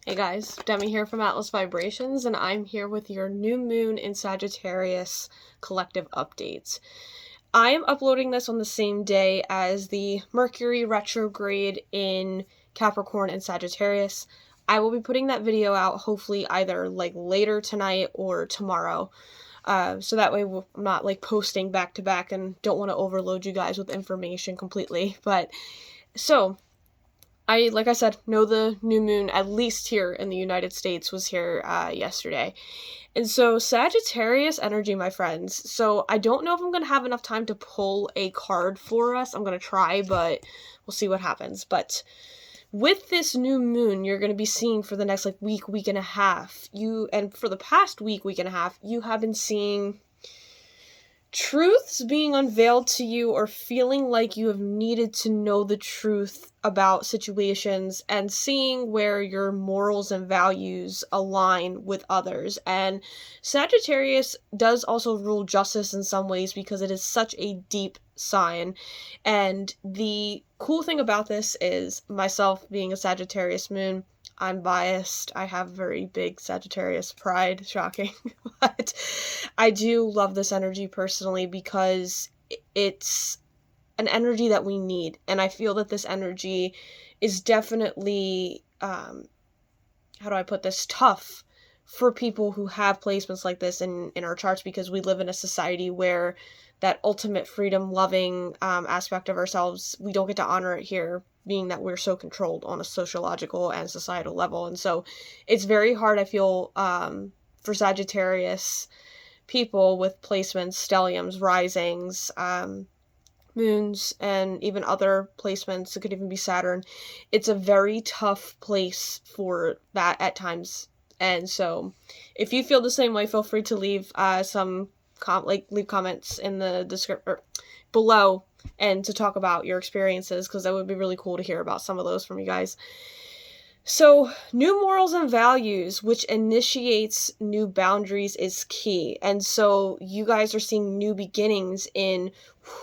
Hey guys, Demi here from Atlas Vibrations, and I'm here with your new moon in Sagittarius collective updates. I am uploading this on the same day as the Mercury retrograde in Capricorn and Sagittarius. I will be putting that video out hopefully either later tonight or tomorrow. So that way I'm not posting back to back and don't want to overload you guys with information completely. But so like I said, know the new moon, at least here in the United States, was here yesterday. And so Sagittarius energy, my friends. So I don't know if I'm going to have enough time to pull a card for us. I'm going to try, but we'll see what happens. But with this new moon, you're going to be seeing for the next week and a half, and for the past week and a half, you have been seeing truths being unveiled to you, or feeling like you have needed to know the truth about situations and seeing where your morals and values align with others. And Sagittarius does also rule justice in some ways because it is such a deep sign. And the cool thing about this is, myself being a Sagittarius moon, I'm biased. I have very big Sagittarius pride, shocking, but I do love this energy personally because it's an energy that we need, and I feel that this energy is definitely, how do I put this, tough for people who have placements like this in our charts, because we live in a society where that ultimate freedom-loving aspect of ourselves, we don't get to honor it here, being that we're so controlled on a sociological and societal level. And so it's very hard, I feel, for Sagittarius people with placements, stelliums, risings, moons, and even other placements. It could even be Saturn. It's a very tough place for that at times. And so if you feel the same way, feel free to leave leave comments in the description below, and to talk about your experiences, because that would be really cool to hear about some of those from you guys. So, new morals and values, which initiates new boundaries, is key. And so you guys are seeing new beginnings in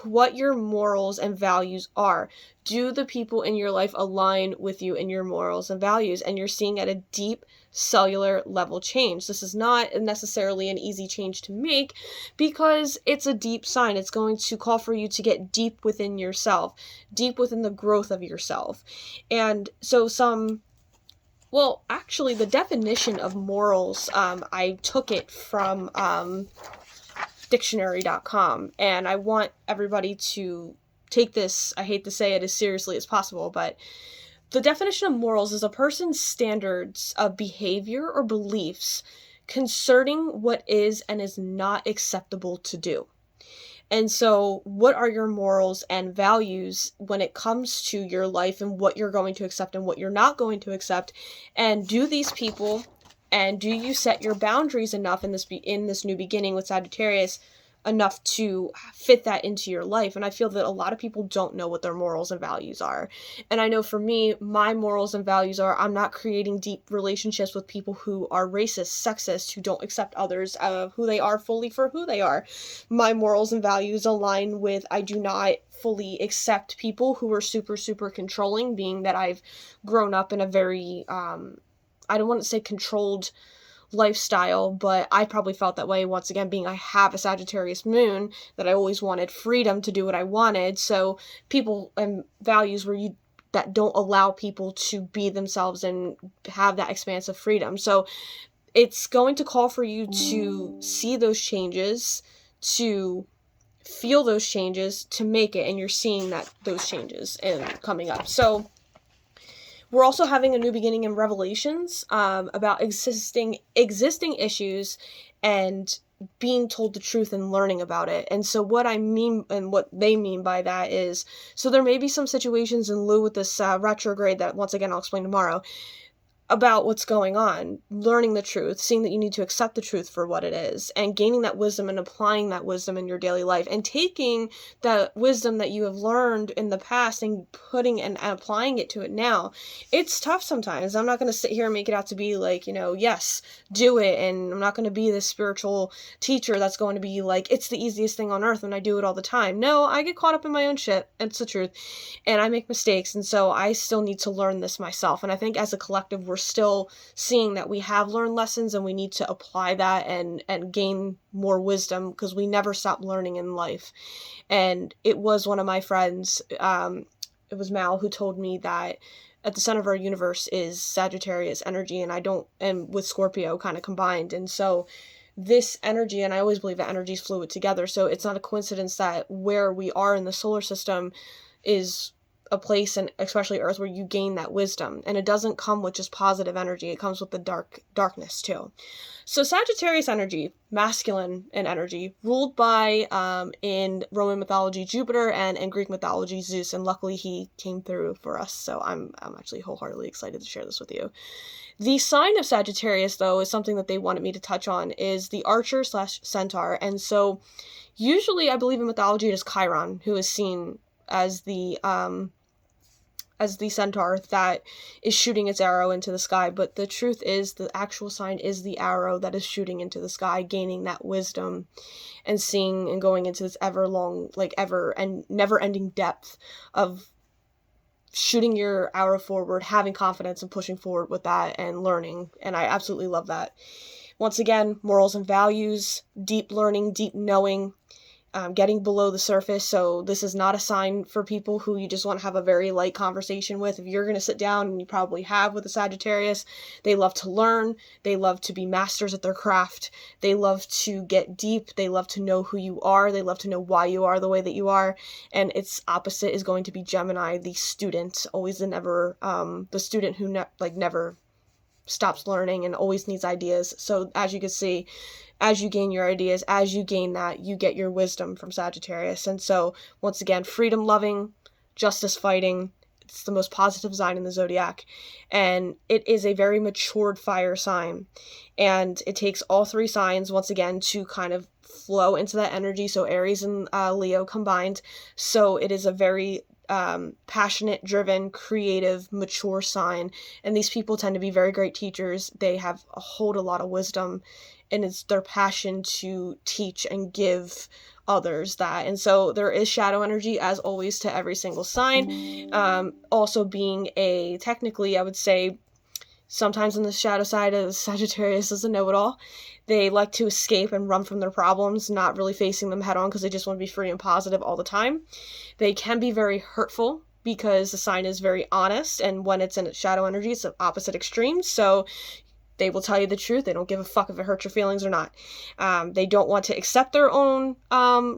what your morals and values are. Do the people in your life align with you in your morals and values? And you're seeing at a deep cellular level change. This is not necessarily an easy change to make because it's a deep sign. It's going to call for you to get deep within yourself, deep within the growth of yourself. And so actually, the definition of morals, I took it from dictionary.com, and I want everybody to take this, I hate to say it, as seriously as possible, but the definition of morals is a person's standards of behavior or beliefs concerning what is and is not acceptable to do. And so what are your morals and values when it comes to your life, and what you're going to accept and what you're not going to accept? And do these people, and do you set your boundaries enough in this new beginning with Sagittarius, enough to fit that into your life? And I feel that a lot of people don't know what their morals and values are. And I know for me, my morals and values are, I'm not creating deep relationships with people who are racist, sexist, who don't accept others who they are fully for who they are. My morals and values align with, I do not fully accept people who are super, super controlling, being that I've grown up in a very, I don't want to say controlled lifestyle, but I probably felt that way, once again, being I have a Sagittarius moon, that I always wanted freedom to do what I wanted. So people and values that don't allow people to be themselves and have that expansive freedom. So it's going to call for you to see those changes, to feel those changes, to make it, and you're seeing those changes coming up. So we're also having a new beginning in Revelations about existing issues and being told the truth and learning about it. And so what I mean, and what they mean by that is, so there may be some situations in lieu with this retrograde that, once again, I'll explain tomorrow, about what's going on, learning the truth, seeing that you need to accept the truth for what it is, and gaining that wisdom and applying that wisdom in your daily life, and taking that wisdom that you have learned in the past and putting and applying it to it now. It's tough sometimes. I'm not going to sit here and make it out to be like, yes, do it, and I'm not going to be this spiritual teacher that's going to be like, it's the easiest thing on earth and I do it all the time. No, I get caught up in my own shit. It's the truth. And I make mistakes, and so I still need to learn this myself. And I think as a collective, we're still seeing that we have learned lessons and we need to apply that and gain more wisdom, because we never stop learning in life. And it was one of my friends, it was Mal, who told me that at the center of our universe is Sagittarius energy, and with Scorpio kind of combined. And so this energy, and I always believe that energy is fluid together, so it's not a coincidence that where we are in the solar system is a place, and especially Earth, where you gain that wisdom. And it doesn't come with just positive energy, it comes with the darkness too. So Sagittarius energy, masculine in energy, ruled by in Roman mythology Jupiter, and in Greek mythology Zeus, and luckily he came through for us, so I'm actually wholeheartedly excited to share this with you. The sign of Sagittarius, though, is something that they wanted me to touch on, is the archer / centaur. And so usually I believe in mythology it is Chiron who is seen as the centaur that is shooting its arrow into the sky, but the truth is the actual sign is the arrow that is shooting into the sky, gaining that wisdom and seeing and going into this ever and never-ending depth of shooting your arrow forward, having confidence and pushing forward with that and learning. And I absolutely love that. Once again, morals and values, deep learning, deep knowing, getting below the surface. So this is not a sign for people who you just want to have a very light conversation with. If you're going to sit down, and you probably have with a Sagittarius, they love to learn, they love to be masters at their craft, they love to get deep, they love to know who you are, they love to know why you are the way that you are. And its opposite is going to be Gemini, the student, always and ever, the student who never stops learning and always needs ideas. So as you can see, as you gain your ideas, as you gain that, you get your wisdom from Sagittarius. And so, once again, freedom loving, justice fighting, it's the most positive sign in the zodiac. And it is a very matured fire sign. And it takes all three signs, once again, to kind of flow into that energy. So Aries and Leo combined. So it is a very passionate, driven, creative, mature sign. And these people tend to be very great teachers. They hold a lot of wisdom, and it's their passion to teach and give others that. And so there is shadow energy, as always, to every single sign. Also being technically, I would say, sometimes on the shadow side of Sagittarius is a know-it-all. They like to escape and run from their problems, not really facing them head on, because they just want to be free and positive all the time. They can be very hurtful, because the sign is very honest, and when it's in its shadow energy, it's the opposite extreme. So they will tell you the truth. They don't give a fuck if it hurts your feelings or not. They don't want to accept their own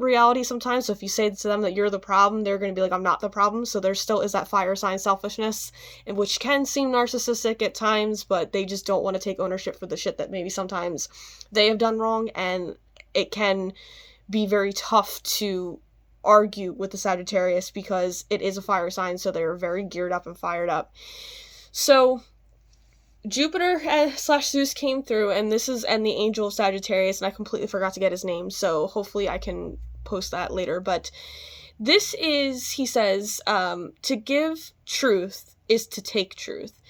reality sometimes. So if you say to them that you're the problem, they're going to be like, I'm not the problem. So there still is that fire sign selfishness, which can seem narcissistic at times, but they just don't want to take ownership for the shit that maybe sometimes they have done wrong. And it can be very tough to argue with the Sagittarius, because it is a fire sign. So they're very geared up and fired up. So Jupiter / Zeus came through, and the angel of Sagittarius, and I completely forgot to get his name, so hopefully I can post that later. But this is, he says, to give truth is to take truth.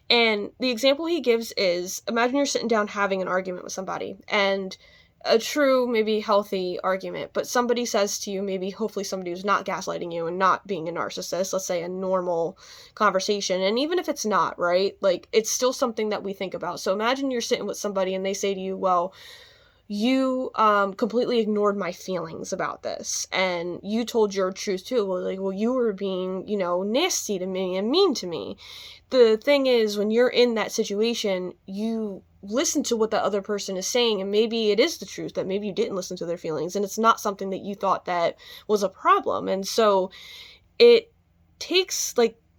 And the example he gives is, imagine you're sitting down having an argument with somebody, and a true, maybe healthy argument, but somebody says to you, maybe hopefully somebody who's not gaslighting you and not being a narcissist, let's say a normal conversation, and even if it's not, right, like, it's still something that we think about. So imagine you're sitting with somebody and they say to you, well, you completely ignored my feelings about this, and you told your truth too. Well, you were being, nasty to me and mean to me. The thing is, when you're in that situation, you listen to what the other person is saying, and maybe it is the truth, that maybe you didn't listen to their feelings, and it's not something that you thought that was a problem. And so it takes,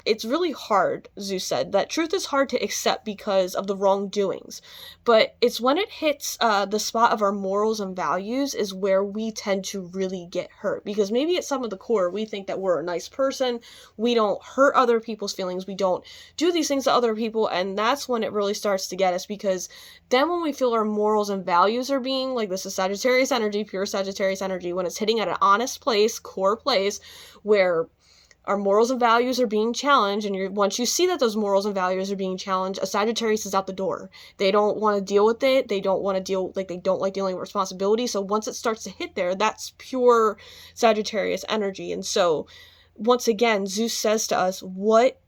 it's really hard, Zeus said, that truth is hard to accept because of the wrongdoings. But it's when it hits the spot of our morals and values is where we tend to really get hurt. Because maybe at some of the core, we think that we're a nice person, we don't hurt other people's feelings, we don't do these things to other people, and that's when it really starts to get us. Because then when we feel our morals and values are being, this is Sagittarius energy, pure Sagittarius energy, when it's hitting at an honest place, core place, where our morals and values are being challenged, and once you see that those morals and values are being challenged, a Sagittarius is out the door. They don't want to deal with it. They don't want to they don't like dealing with responsibility. So once it starts to hit there, that's pure Sagittarius energy. And so once again, Zeus says to us, what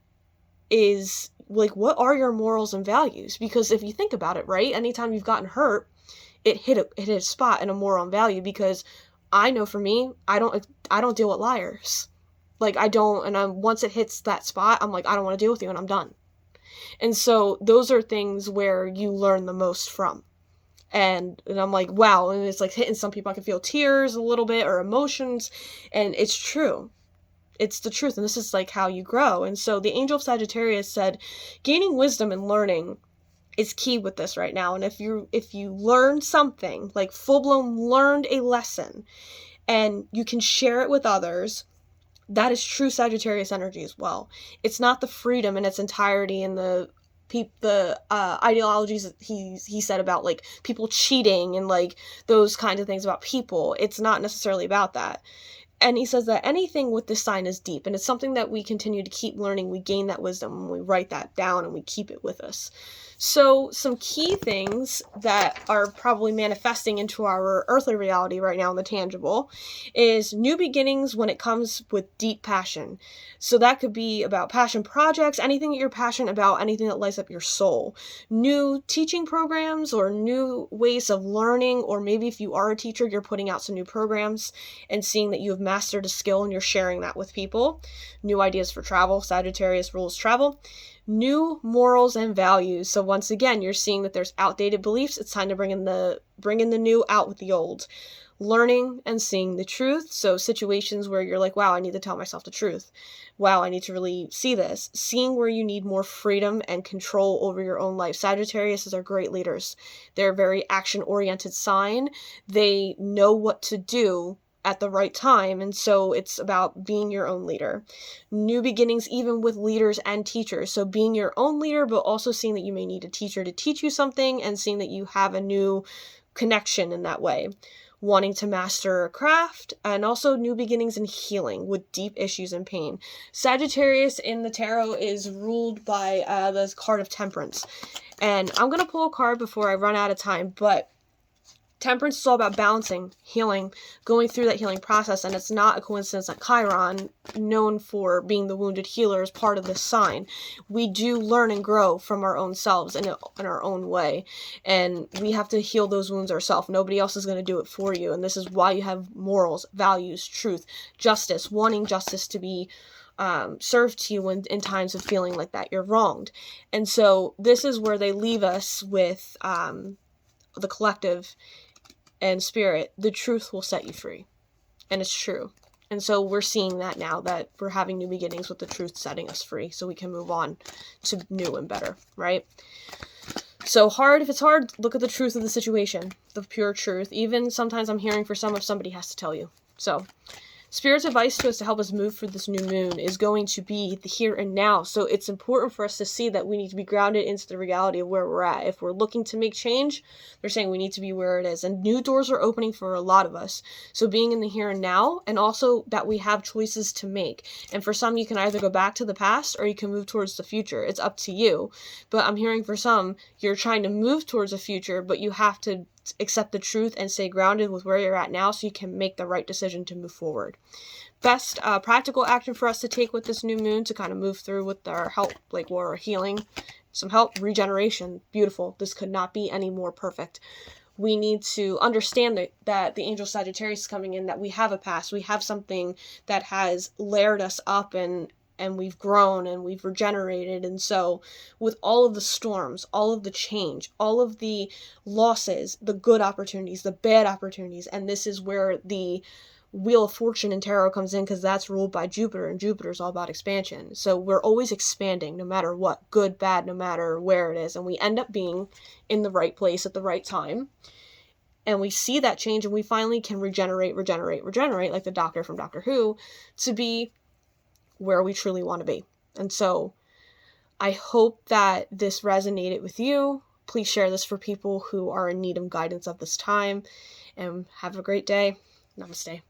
is like, what are your morals and values? Because if you think about it, right, anytime you've gotten hurt, it hit a spot in a moral and value. Because I know for me, I don't deal with liars. Like, I don't, and once it hits that spot, I'm like, I don't want to deal with you, and I'm done. And so those are things where you learn the most from. And I'm like, wow. And it's like hitting some people. I can feel tears a little bit, or emotions. And it's true. It's the truth. And this is like how you grow. And so the angel of Sagittarius said, gaining wisdom and learning is key with this right now. And if you learn something, like full-blown learned a lesson, and you can share it with others, that is true Sagittarius energy as well. It's not the freedom in its entirety and the ideologies that he said about like people cheating and like those kinds of things about people. It's not necessarily about that. And he says that anything with this sign is deep, and it's something that we continue to keep learning. We gain that wisdom when we write that down and we keep it with us. So some key things that are probably manifesting into our earthly reality right now in the tangible is new beginnings when it comes with deep passion. So that could be about passion projects, anything that you're passionate about, anything that lights up your soul. New teaching programs or new ways of learning, or maybe if you are a teacher, you're putting out some new programs and seeing that you have mastered a skill and you're sharing that with people. New ideas for travel. Sagittarius rules travel. New morals and values. So once again, you're seeing that there's outdated beliefs. It's time to bring in the new, out with the old. Learning and seeing the truth. So situations where you're like, wow, I need to tell myself the truth. Wow, I need to really see this. Seeing where you need more freedom and control over your own life. Sagittarius are great leaders. They're a very action-oriented sign. They know what to do at the right time, and so it's about being your own leader. New beginnings even with leaders and teachers. So being your own leader, but also seeing that you may need a teacher to teach you something, and seeing that you have a new connection in that way. Wanting to master a craft, and also new beginnings in healing with deep issues and pain. Sagittarius in the tarot is ruled by the card of Temperance. And I'm going to pull a card before I run out of time, but Temperance is all about balancing, healing, going through that healing process, and it's not a coincidence that Chiron, known for being the wounded healer, is part of this sign. We do learn and grow from our own selves in our own way, and we have to heal those wounds ourselves. Nobody else is going to do it for you, and this is why you have morals, values, truth, justice, wanting justice to be served to you in times of feeling like that you're wronged. And so this is where they leave us with the collective and spirit. The truth will set you free. And it's true. And so we're seeing that now, that we're having new beginnings with the truth setting us free, so we can move on to new and better, right? So if it's hard, look at the truth of the situation, the pure truth. Even sometimes I'm hearing for somebody has to tell you. So Spirit's advice to us to help us move through this new moon is going to be the here and now. So it's important for us to see that we need to be grounded into the reality of where we're at. If we're looking to make change, they're saying we need to be where it is. And new doors are opening for a lot of us. So being in the here and now, and also that we have choices to make. And for some, you can either go back to the past or you can move towards the future. It's up to you. But I'm hearing for some, you're trying to move towards the future, but you have to accept the truth and stay grounded with where you're at now so you can make the right decision to move forward. Best practical action for us to take with this new moon to kind of move through with our help, like we're healing, some help, regeneration. Beautiful. This could not be any more perfect. We need to understand that the angel Sagittarius is coming in, that we have a past, we have something that has layered us up, and we've grown and we've regenerated. And so with all of the storms, all of the change, all of the losses, the good opportunities, the bad opportunities, and this is where the Wheel of Fortune in tarot comes in, because that's ruled by Jupiter, and Jupiter is all about expansion. So we're always expanding, no matter what, good, bad, no matter where it is. And we end up being in the right place at the right time. And we see that change, and we finally can regenerate, like the Doctor from Doctor Who, to be where we truly want to be. And so I hope that this resonated with you. Please share this for people who are in need of guidance of this time, and have a great day. Namaste.